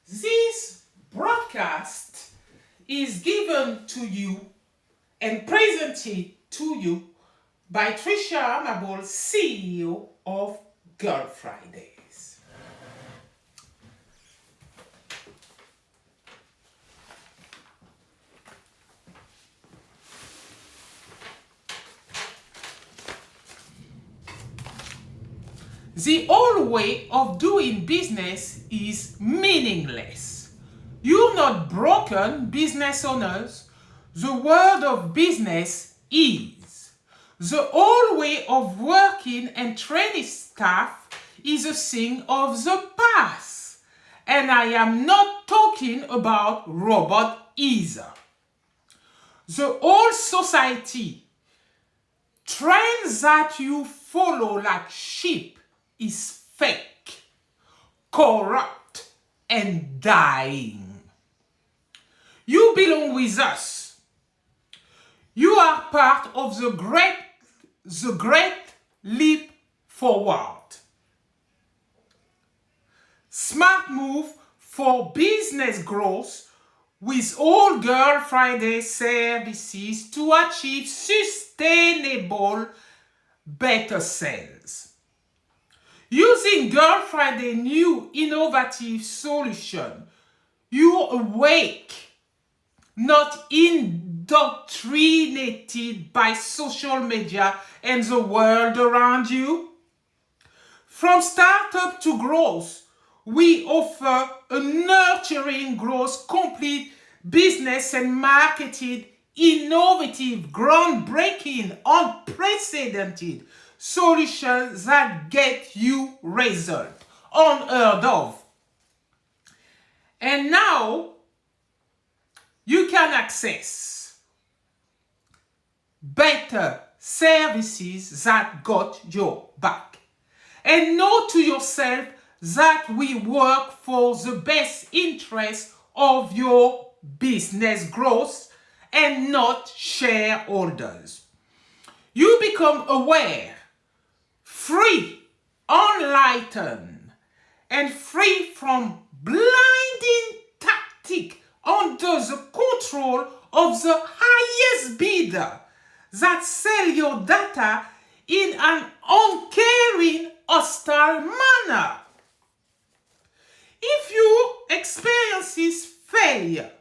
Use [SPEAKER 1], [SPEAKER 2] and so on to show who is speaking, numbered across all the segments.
[SPEAKER 1] This broadcast is given to you and presented to you by Trisha Amable, CEO of Girlfridayz. The old way of doing business is meaningless. You're not broken, business owners. The world of business is. The old way of working and training staff is a thing of the past. And I am not talking about robot either. The old society, trends that you follow like sheep, is fake, corrupt, and dying. You belong with us. You are part of the great leap forward. Smart move for business growth with all Girlfridayz services to achieve sustainable, better sales. Using Girlfridayz new innovative solution, you awake, not indoctrinated by social media and the world around you. From startup to growth, we offer a nurturing growth, complete business and marketed, innovative, groundbreaking, unprecedented solutions that get you results unheard of. And now you can access better services that got your back. And know to yourself that we work for the best interest of your business growth and not shareholders. You become aware, free, enlightened, and free from blinding tactic under the control of the highest bidder that sell your data in an uncaring, hostile manner. If you experience failure,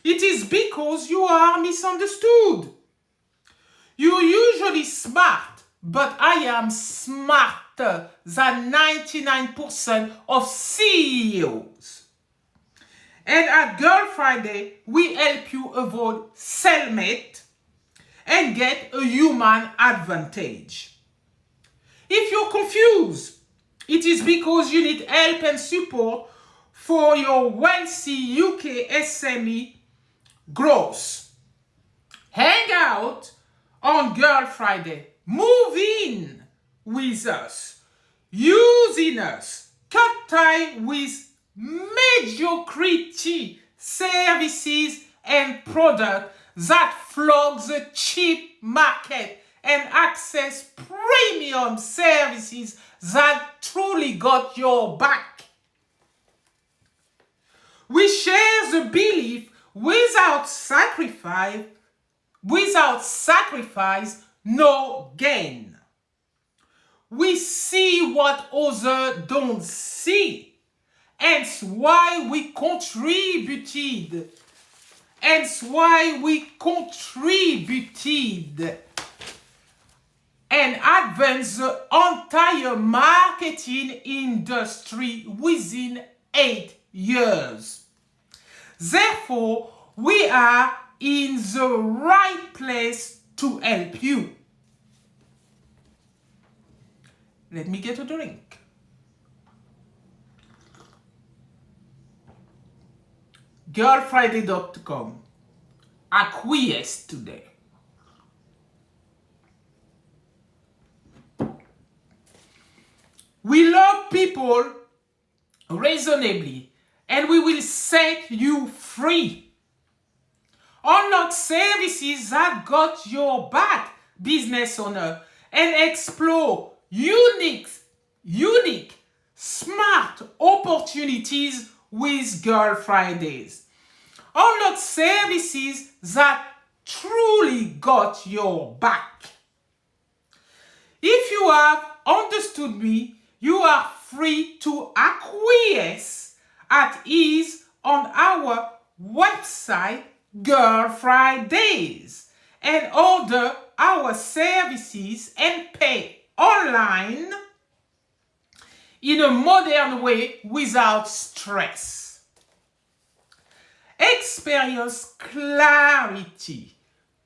[SPEAKER 1] it is because you are misunderstood. You're usually smart, but I am smarter than 99% of CEOs. And at Girlfridayz, we help you avoid cellmate and get a human advantage. If you're confused, it is because you need help and support for your wealthy UK SME growth. Hang out on Girlfridayz. Move in with us. Using us. Cut tie with mediocrity services and products that flog the cheap market and access premium services that truly got your back. We share the belief without sacrifice, no gain. We see what others don't see. Hence why we contributed. And advanced the entire marketing industry within 8 years. Therefore, we are in the right place to help you. Let me get a drink. Girlfriday.com. Acquiesce today. We love people reasonably, and we will set you free. Unlock services that got your back, business owner, and explore unique, smart opportunities with Girlfridayz. Unlock services that truly got your back. If you have understood me, you are free to acquiesce at ease on our website Girlfridayz and order our services and pay online in a modern way without stress. Experience clarity,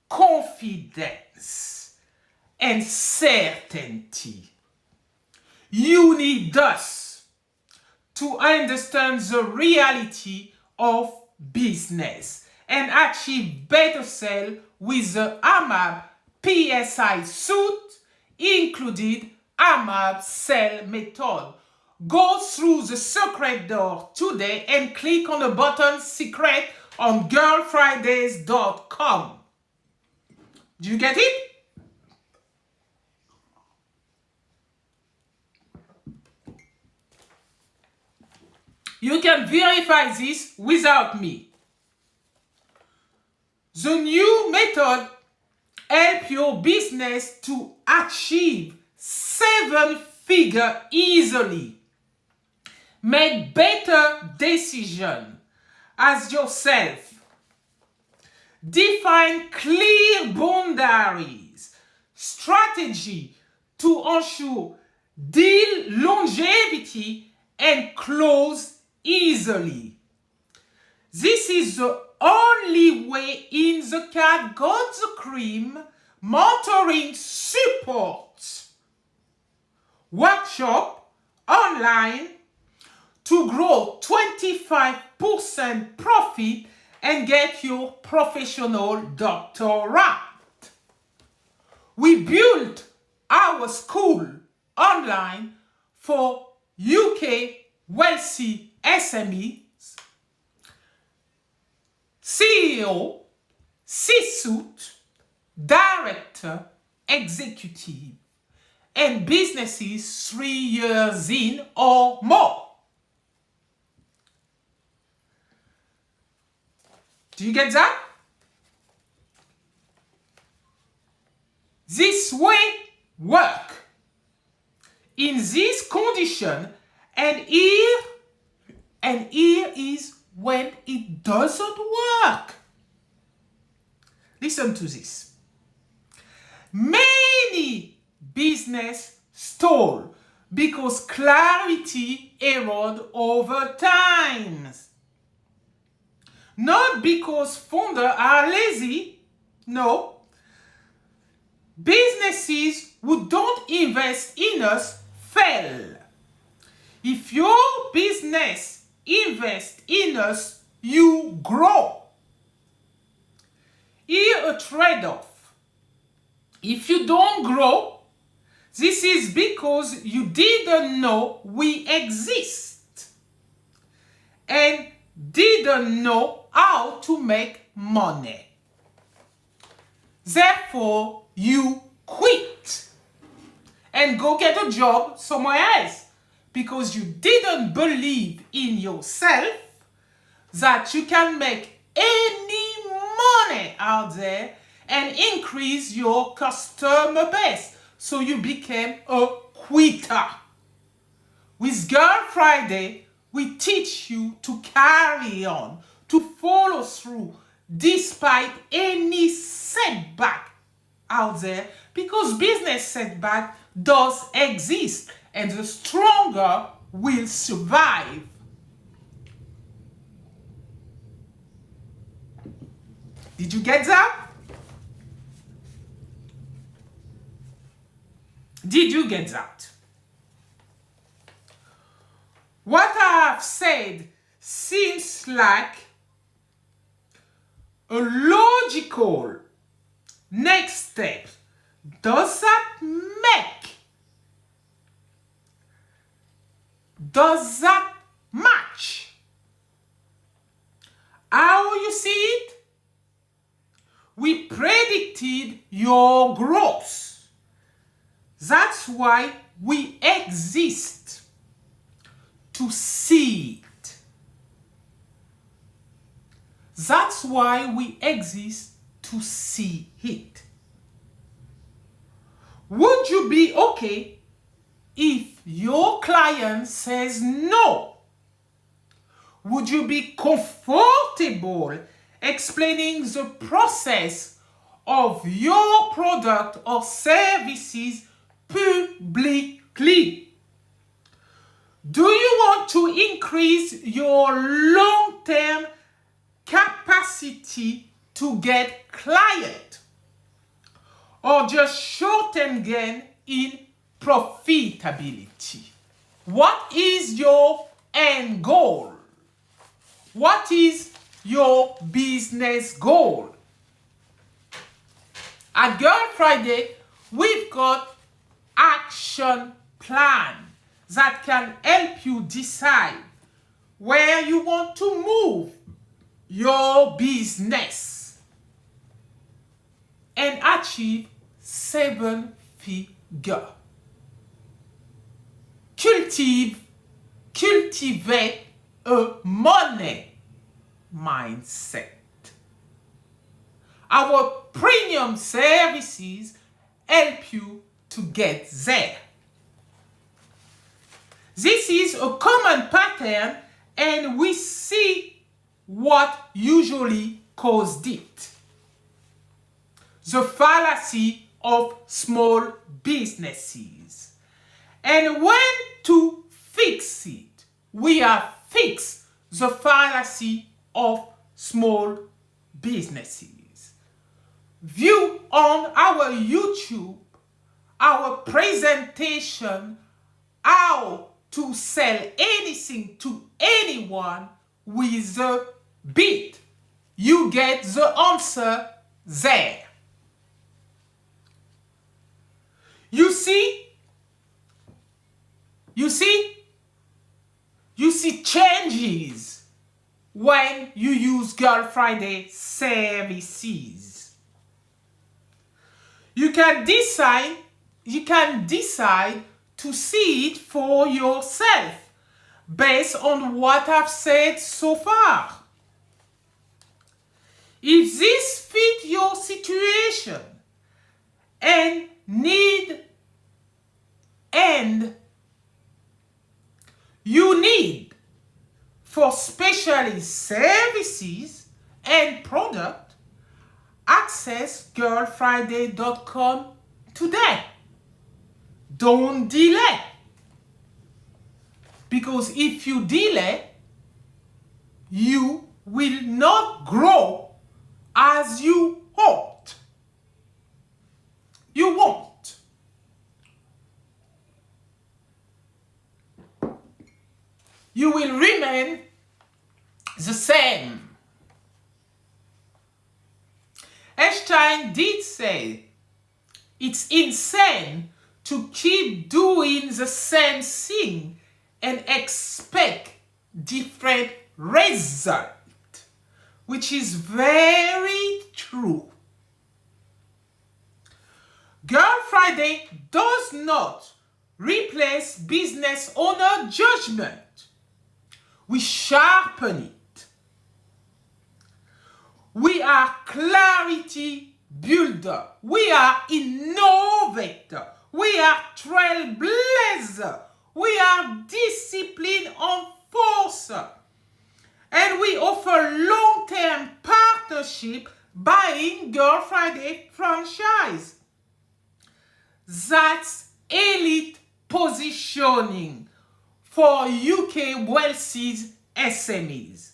[SPEAKER 1] confidence, and certainty. You need us to understand the reality of business and achieve better sales with the AMAB PSI suite, including AMAB sale method. Go through the secret door today and click on the button secret on girlfridayz.com. Do you get it? You can verify this without me. The new method helps your business to achieve 7-figure easily. Make better decisions as yourself. Define clear boundaries, strategy to ensure deal longevity and close easily. This is the only way in the cat got the cream mentoring support. Workshop online to grow 25% profit and get your professional doctorate. We built our school online for UK wealthy SMEs, CEO, C-suite, director, executive, and businesses 3 years in or more. Do you get that? This way work. In this condition, and here is when it doesn't work. Listen to this. Many business stall because clarity eroded over time. Not because founders are lazy, no. Businesses who don't invest in us fail. If your business invests in us, you grow. Here a trade-off. If you don't grow, this is because you didn't know we exist and didn't know how to make money. Therefore, you quit and go get a job somewhere else because you didn't believe in yourself that you can make any money out there and increase your customer base. So you became a quitter. With Girlfriday, we teach you to carry on, to follow through despite any setback out there, because business setback does exist and the stronger will survive. Did you get that? Did you get that? What I have said seems like a logical next step. Does that match? How you see it? We predicted your growth. That's why we exist, to see it. That's why we exist, to see it. Would you be okay if your client says no? Would you be comfortable explaining the process of your product or services publicly? Do you want to increase your long-term capacity to get clients, or just short-term gain in profitability? What is your end goal? What is your business goal? At Girlfriday, we've got action plan that can help you decide where you want to move your business and achieve 7-figure. Cultivate a money mindset. Our premium services help you to get there. This is a common pattern, and we see what usually caused it. The fallacy of small businesses. And when to fix it, we have fixed the fallacy of small businesses. View on our YouTube our presentation, how to sell anything to anyone with a bit. You get the answer there. You see changes when you use Girlfriday services. You can decide to see it for yourself based on what I've said so far. If this fits your situation and you need for specialist services and product, access girlfriday.com today. Don't delay. Because if you delay, you will not grow as you hoped. You won't. You will remain the same. Einstein did say, it's insane to keep doing the same thing and expect different results, which is very true. Girlfriday does not replace business owner judgment. We sharpen it. We are clarity builder. We are innovator. We are trailblazer. We are discipline enforcer. And we offer long-term partnership buying Girlfriday franchise. That's elite positioning for UK wealthy SMEs.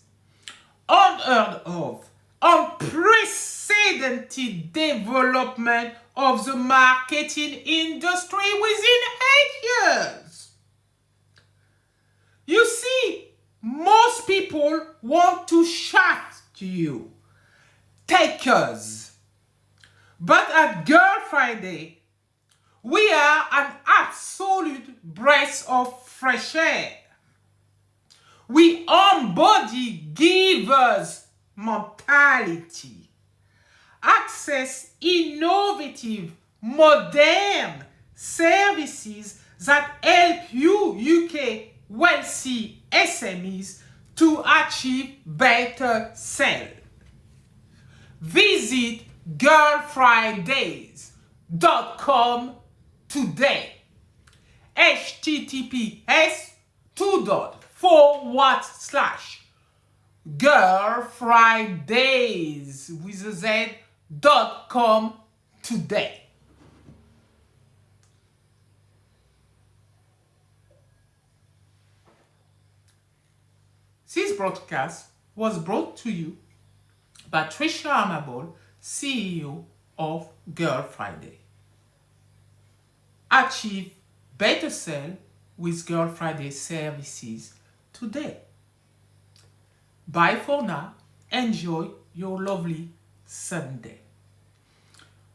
[SPEAKER 1] Unheard of, unprecedented development of the marketing industry within 8 years. You see, most people want to shout to you, takers. But at Girlfriday, we are an absolute breath of fresh air. We embody givers mentality. Access innovative, modern services that help you UK wealthy SMEs to achieve better sales. visit girlfridayz.com today. https://girlfridayz.com today. This broadcast was brought to you by Trisha Amabol, CEO of Girl Friday. Achieve better sale with Girl Friday services today. Bye for now. Enjoy your lovely Sunday.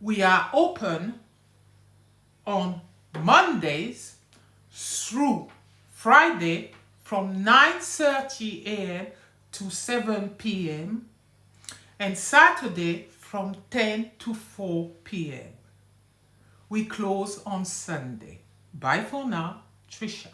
[SPEAKER 1] We are open on Mondays through Friday from 9:30 a.m. to 7 p.m. and Saturday from 10 to 4 p.m. We close on Sunday. Bye for now, Trisha.